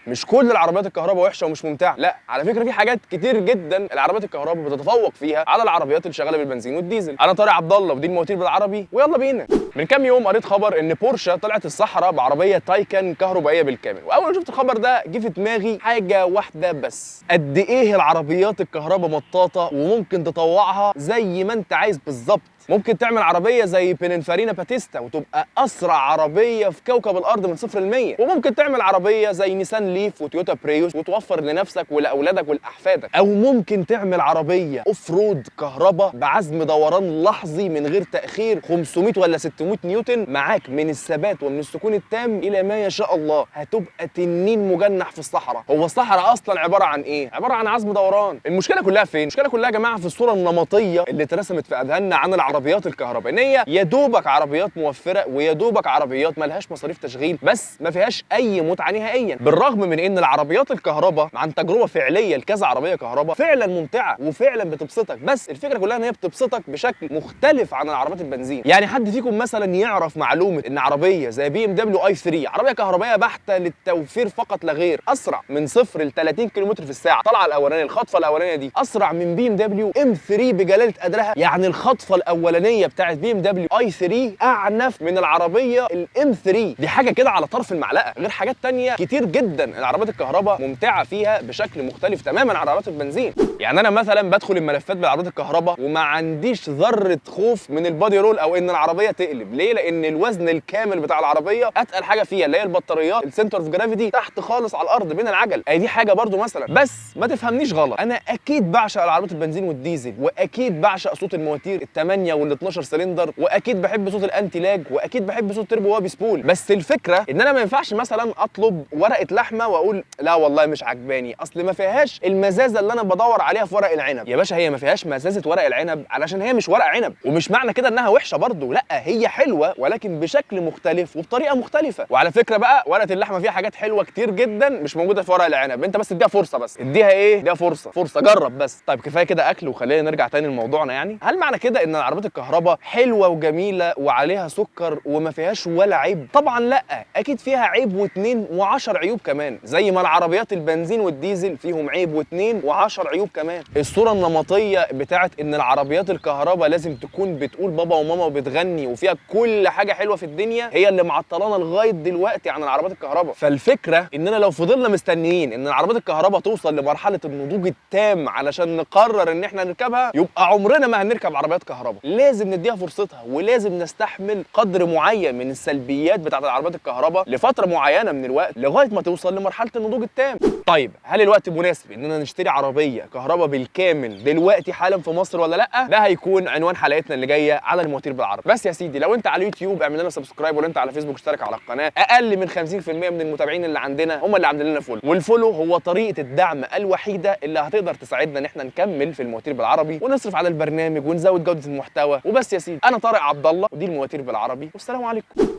مش كل العربيات الكهرباء وحشه ومش ممتعه، لا على فكره في حاجات كتير جدا العربيات الكهرباء بتتفوق فيها على العربيات اللي شغاله بالبنزين والديزل. انا طارق عبد الله ودي المواتير بالعربي، ويلا بينا. من كام يوم قريت خبر ان بورشه طلعت الصحراء بعربيه تايكان كهربائيه بالكامل، واول ما شفت الخبر ده جه في دماغي حاجه واحده بس: قد ايه العربيات الكهرباء مطاطه وممكن تطوعها زي ما انت عايز بالظبط. ممكن تعمل عربيه زي بيننفارينا باتيستا وتبقى اسرع عربيه في كوكب الارض من 0 ل 100، وممكن تعمل عربيه زي نيسان ليف وتويوتا بريوس وتوفر لنفسك ولاولادك ولاحفادك، او ممكن تعمل عربيه اوف رود كهرباء بعزم دوران لحظي من غير تاخير 500 ولا 600 نيوتن، معاك من الثبات ومن السكون التام الى ما يشاء الله. هتبقى تنين مجنح في الصحراء. هو الصحراء اصلا عباره عن ايه؟ عباره عن عزم دوران. المشكله كلها فين؟ المشكله كلها يا جماعه في الصوره النمطيه اللي اترسمت في اذهاننا عن العربيات الكهرباء، ان هي يا دوبك عربيات موفره ويا دوبك عربيات مالهاش مصاريف تشغيل، بس ما فيهاش اي متعه نهائيا. بالرغم من ان العربيات الكهرباء عن تجربه فعليه لكذا عربيه كهرباء فعلا ممتعه وفعلا بتبسطك، بس الفكره كلها ان هي بتبسطك بشكل مختلف عن العربيات البنزين. يعني حد فيكم مثلا يعرف معلومه ان عربيه زي بي ام دبليو اي 3 عربيه كهربائيه بحته للتوفير فقط لا غير، اسرع من 0 ل 30 كم في الساعه، الطلعه الاولانيه الخطفه الاولانيه دي اسرع من بي ام دبليو ام 3 بجلاله قدرها. يعني الخطفه الاولانيه بتاعت بي ام دبليو اي 3 اعنف من العربيه الام 3. دي حاجه كده على طرف المعلقه، غير حاجات تانية كتير جدا العربيات الكهرباء ممتعه فيها بشكل مختلف تماما عن عربيات البنزين. يعني انا مثلا بدخل الملفات بالعربيات الكهرباء وما عنديش ذره خوف من البادي رول او ان العربيه تقلب. ليه؟ لان الوزن الكامل بتاع العربيه اتقل حاجه فيها اللي هي البطاريات، السنتر اوف جرافيتي تحت خالص على الارض بين العجل. دي حاجه برضو مثلا. بس ما تفهمنيش غلط، انا اكيد بعشق العربيات البنزين والديزل، واكيد بعشق صوت المواتير ال8 وال12 سلندر، واكيد بحب صوت الانتي لاج، واكيد بحب صوت تربو وابي سبول. بس الفكره ان انا ما ينفعش مثلا اطلب ورقه لحمه واقول لا والله مش عجباني اصل ما فيهاش المزازه اللي انا بدور عليها في ورق العنب. يا باشا هي ما فيهاش مزازه ورق العنب علشان هي مش ورق عنب، ومش معنى كده انها وحشه برضو، لا هي حلوه ولكن بشكل مختلف وبطريقه مختلفه. وعلى فكره بقى ورقه اللحمه فيها حاجات حلوه كتير جدا مش موجوده في ورق العنب، انت بس اديها فرصه، بس اديها ايه؟ اديها فرصه جرب بس. طيب كفايه كده اكل وخلينا نرجع تاني لموضوعنا. يعني هل معنى كده ان العربيات الكهرباء حلوه وجميله وعليها سكر وما فيهاش ولا عيب؟ طبعا لا، اكيد فيها عيب واثنين وعشر عيوب كمان، زي ما العربيات البنزين والديزل فيهم عيب واثنين وعشر عيوب كمان. الصوره النمطيه بتاعت ان العربيات الكهرباء لازم تكون بتقول بابا وماما وبتغني وفيها كل حاجه حلوه في الدنيا هي اللي معطلانا لغايه دلوقتي عن العربيات الكهرباء. فالفكره اننا لو فضلنا مستنيين ان العربيات الكهرباء توصل لمرحله النضوج التام علشان نقرر ان احنا نركبها، يبقى عمرنا ما هنركب عربيات كهرباء. لازم نديها فرصتها ولازم نستحمل قدر معين من السلبيات بتاعت العربيات الكهرباء لفتره معينه من الوقت لغايه ما توصل لمرحله النضوج التام. طيب هل الوقت مناسب اننا نشتري عربيه كهرباء بالكامل دلوقتي حالا في مصر ولا لا؟ ده هيكون عنوان حلقتنا اللي جايه على المواتير بالعربي. بس يا سيدي لو انت على اليوتيوب اعمل لنا سبسكرايب، ولو انت على فيسبوك اشترك على القناه. اقل من 50% من المتابعين اللي عندنا هم اللي عاملين لنا فولو، والفولو هو طريقه الدعم الوحيده اللي هتقدر تساعدنا ان احنا نكمل في المواتير بالعربي ونصرف على البرنامج ونزود جوده المحتوى. وبس يا سيدي، انا طارق عبد الله ودي المواتير بالعربي، والسلام عليكم.